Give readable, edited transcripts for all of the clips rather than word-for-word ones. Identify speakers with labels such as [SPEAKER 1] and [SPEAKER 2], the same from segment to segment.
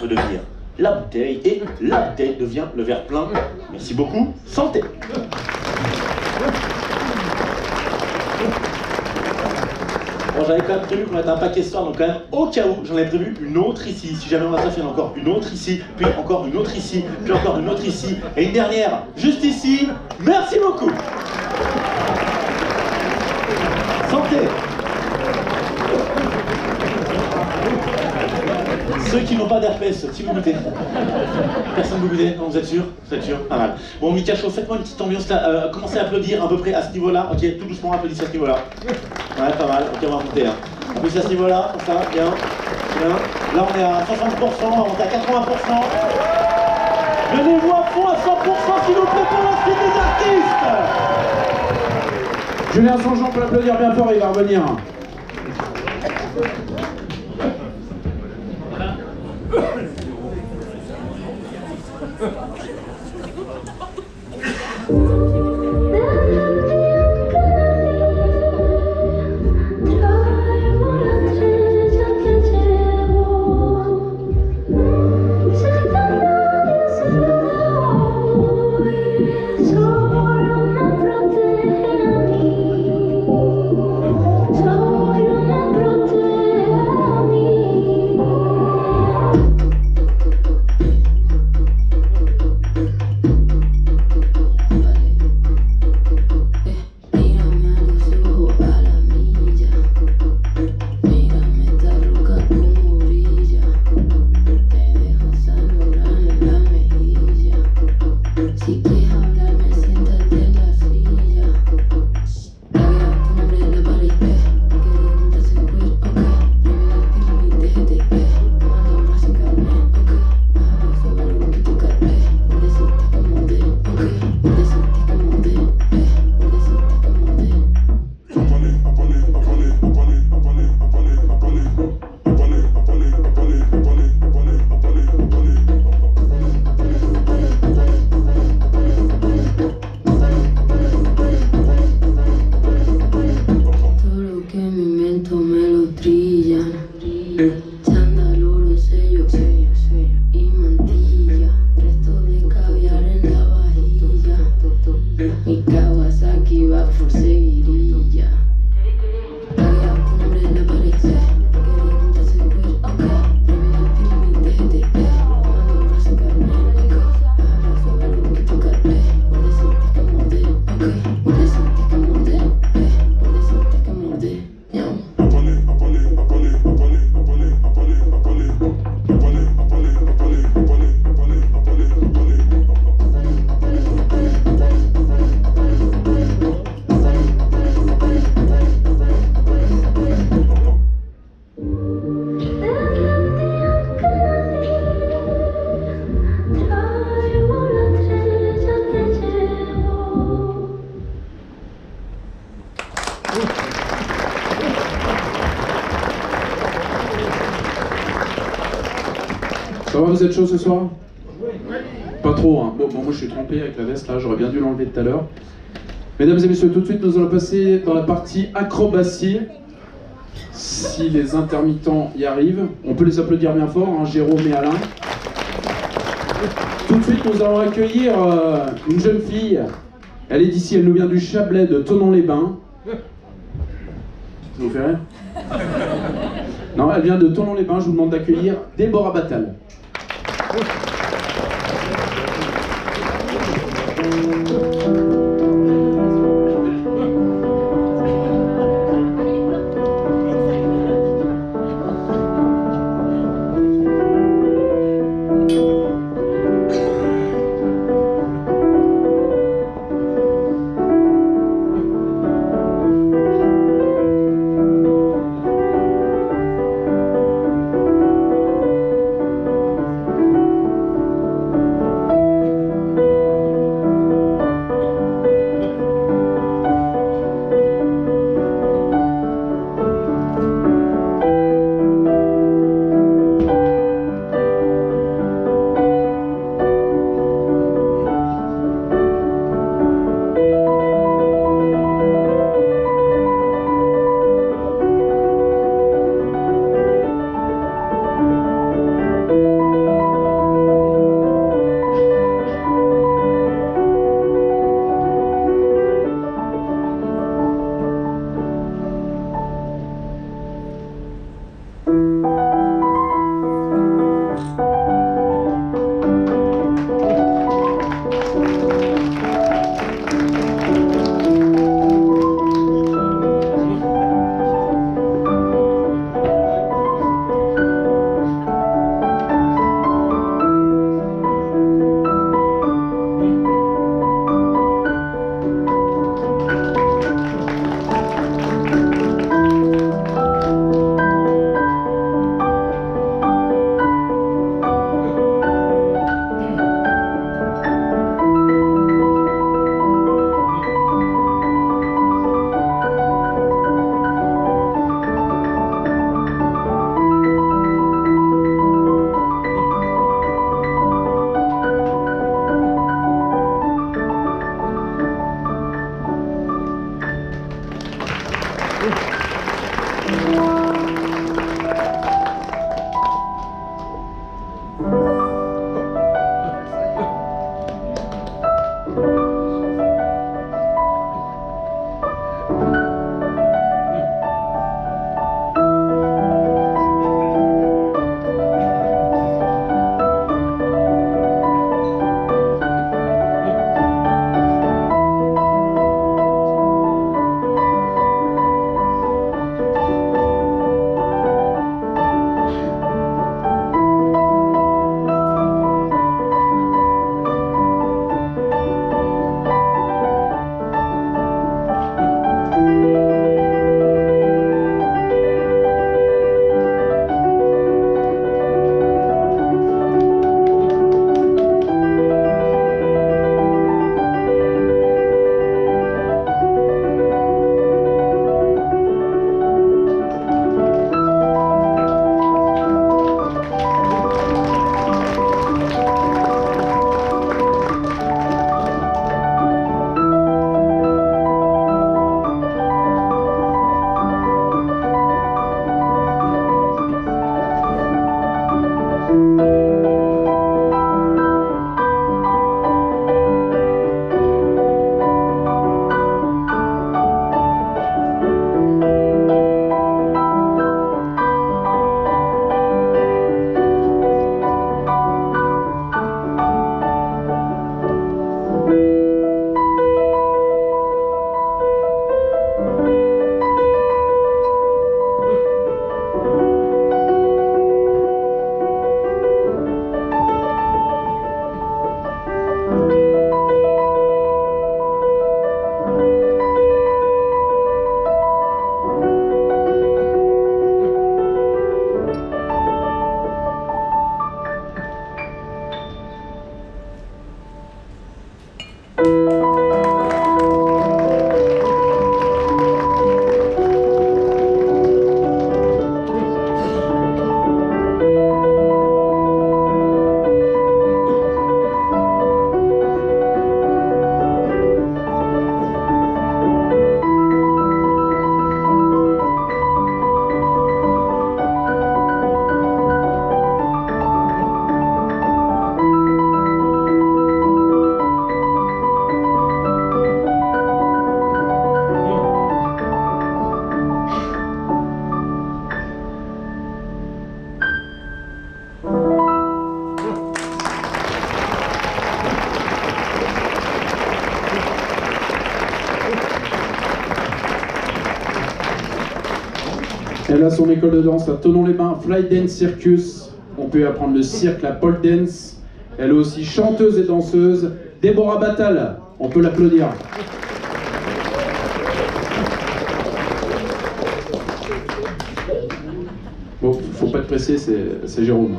[SPEAKER 1] de devenir la bouteille et la bouteille devient le verre plein. Merci beaucoup, santé. Bon, j'avais quand même prévu qu'on ait un paquet ce soir, donc quand même, au cas où, j'en avais prévu une autre ici. Si jamais on a ça, il y en a encore une autre ici, puis encore une autre ici, puis encore une autre ici, et une dernière juste ici. Merci beaucoup. Santé. Ceux qui n'ont pas d'herpès, si vous goûtez. Personne ne vous goûtez? Non, vous êtes sûr? Vous êtes sûr? Pas mal. Bon, Mika Chaud, faites-moi une petite ambiance là. Commencez à applaudir à peu près à ce niveau-là. Ok, tout doucement, applaudissez à ce niveau-là. Ouais, pas mal. Ok, on va monter là. Applaudissez à ce niveau-là, comme ça, bien. Bien. Là, on est à 60%, on va monter à 80%. Donnez-vous à fond à 100%, s'il vous plaît, pour la suite des artistes.
[SPEAKER 2] Julien Sangean, on peut l'applaudir bien fort, il va revenir. Ça va, vous êtes chaud ce soir? Pas trop, hein. Bon, moi je suis trompé avec la veste là, j'aurais bien dû l'enlever tout à l'heure. Mesdames et messieurs, tout de suite nous allons passer dans la partie acrobatie. Si les intermittents y arrivent, on peut les applaudir bien fort, hein, Jérôme et Alain. Tout de suite nous allons accueillir une jeune fille. Elle est d'ici, elle nous vient du Chablais de Thonon-les-Bains. Ça vous fait rire? Non, elle vient de Thonon-les-Bains, je vous demande d'accueillir Déborah Battal. Elle a son école de danse à Tenons les Bains, Fly Dance Circus. On peut apprendre le cirque, la pole dance. Elle est aussi chanteuse et danseuse. Déborah Battal, on peut l'applaudir. Bon, faut pas te presser, c'est Jérôme.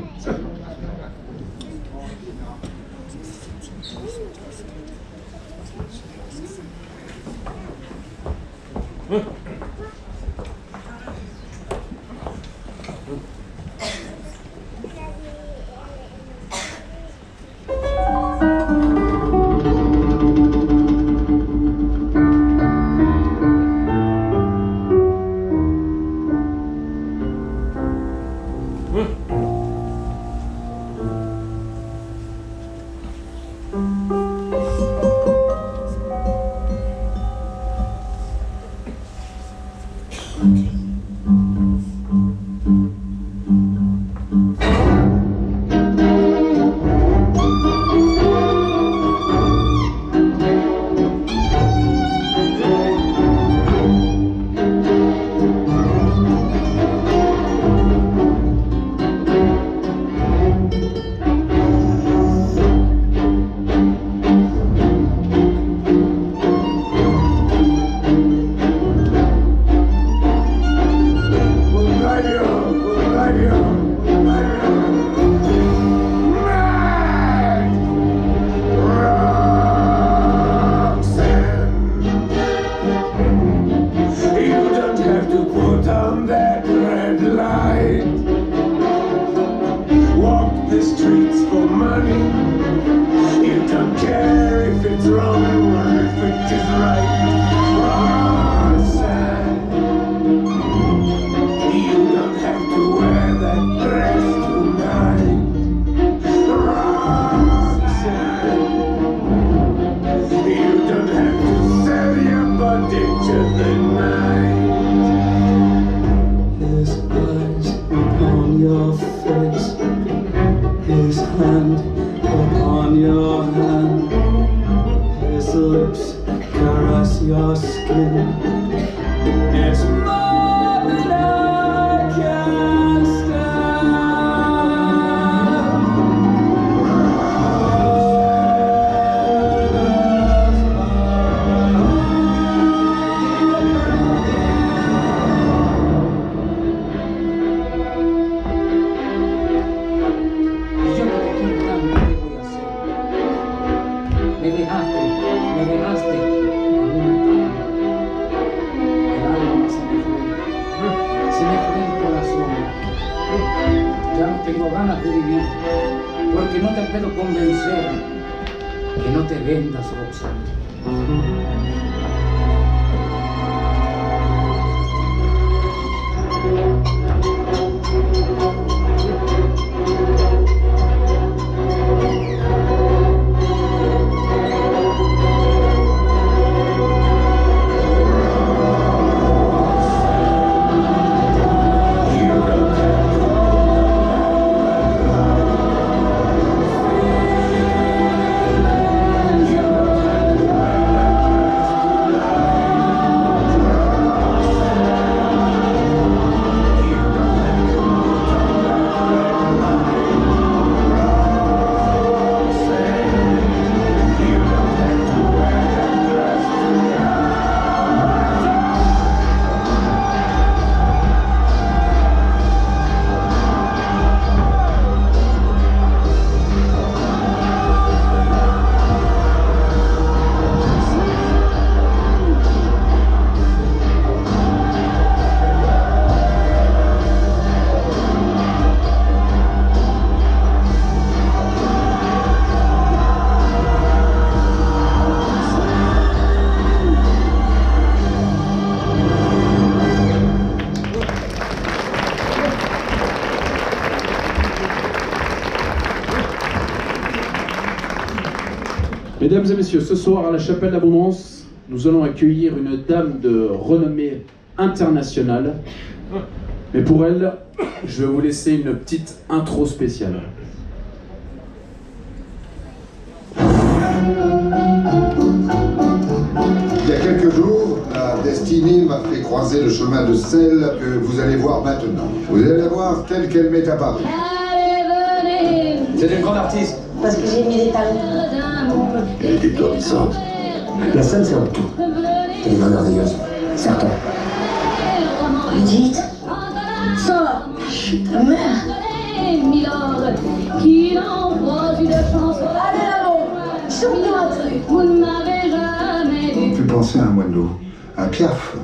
[SPEAKER 3] his hand upon your hand, his lips caress your skin. It's more than I can stand.
[SPEAKER 4] Yo no te quiero tanto, ¿qué voy a hacer? Me dejaste en un el alma se me fue el corazón. Ya no tengo ganas de vivir, porque no te puedo convencer que no te vendas, Roxanne.
[SPEAKER 2] Mesdames et messieurs, ce soir à la Chapelle d'Abondance, nous allons accueillir une dame de renommée internationale. Mais pour elle, je vais vous laisser une petite intro spéciale.
[SPEAKER 5] Il y a quelques jours, la destinée m'a fait croiser le chemin de celle que vous allez voir maintenant. Vous allez la voir telle qu'elle m'est apparue.
[SPEAKER 4] C'est une grande artiste.
[SPEAKER 6] Parce que j'ai mis des talons.
[SPEAKER 5] Elle est étourdissante.
[SPEAKER 6] La scène, c'est en tout. Elle est merveilleuse. Certain. Dites. Sors. Chut, ta mère. Allez là-haut. Chante-nous un truc.
[SPEAKER 5] Vous pouvez penser à un moineau, un piaf,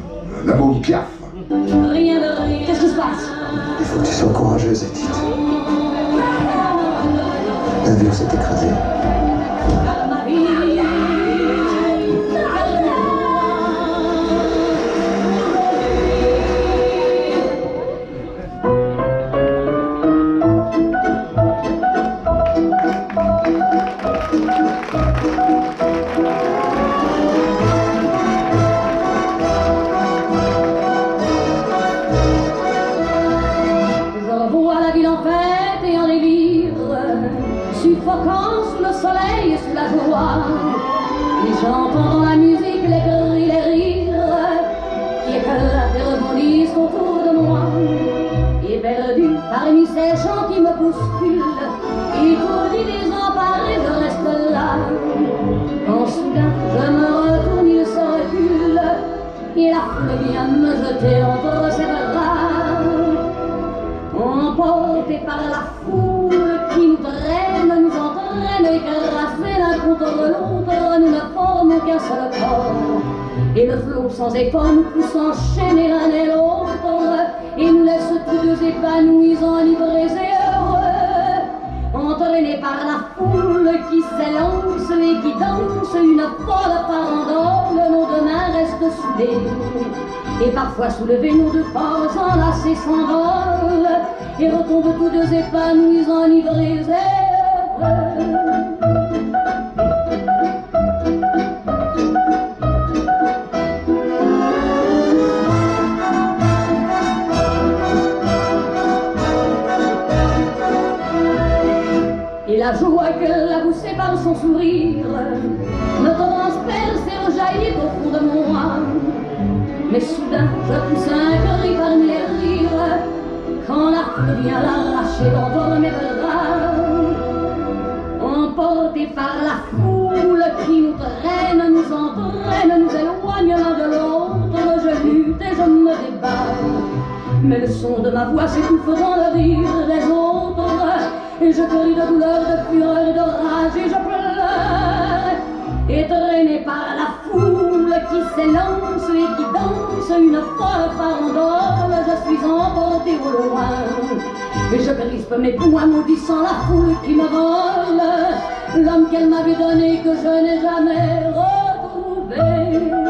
[SPEAKER 5] la môme piaf.
[SPEAKER 6] Qu'est-ce qui se passe?
[SPEAKER 5] Il faut que tu sois courageuse, Edith. L'avion s'est écrasé.
[SPEAKER 7] Suffocant sous le soleil et sous la joie, et j'entends dans la musique les cris, les rires qui éclatent et rebondissent autour de moi. Et perdu parmi ces chants qui me bousculent, étourdi, désemparé, je reste là. Quand soudain je me retourne, il se recule, et la foule vient me jeter entre ses bras. Emporté par la foule qui nous traîne, nous entraîne, écrasés l'un contre l'autre, nous ne formons qu'un seul corps. Et le flot sans effort nous pousse enchaîner l'un et l'autre, et nous laisse tous deux épanouis, enivrés et heureux. Entraînés par la foule qui s'élance et qui danse, une folle farandole, nos deux mains restent soudées. Et parfois soulevés, nos deux corps enlacés s'envolent, et retombent tous deux épanouis, enivrés et heureux. la joie que la poussée par son sourire me transperce et rejaillit au fond de moi. Mais soudain, je pousse un cri parmi les rires quand la foule vient l'arracher d'entre mes bras. Emportés par la foule qui nous traîne, nous entraîne, nous éloigne l'un de l'autre, je lutte et je me débat. Mais le son de ma voix s'étouffe dans le rire des autres, et je crie de douleur, de fureur et de rage, et je pleure. Et traîné par la foule qui s'élance et qui danse une folle farandole, je suis emporté au loin. Et je crispe mes poings maudissant la foule qui me vole l'homme qu'elle m'avait donné que je n'ai jamais retrouvé.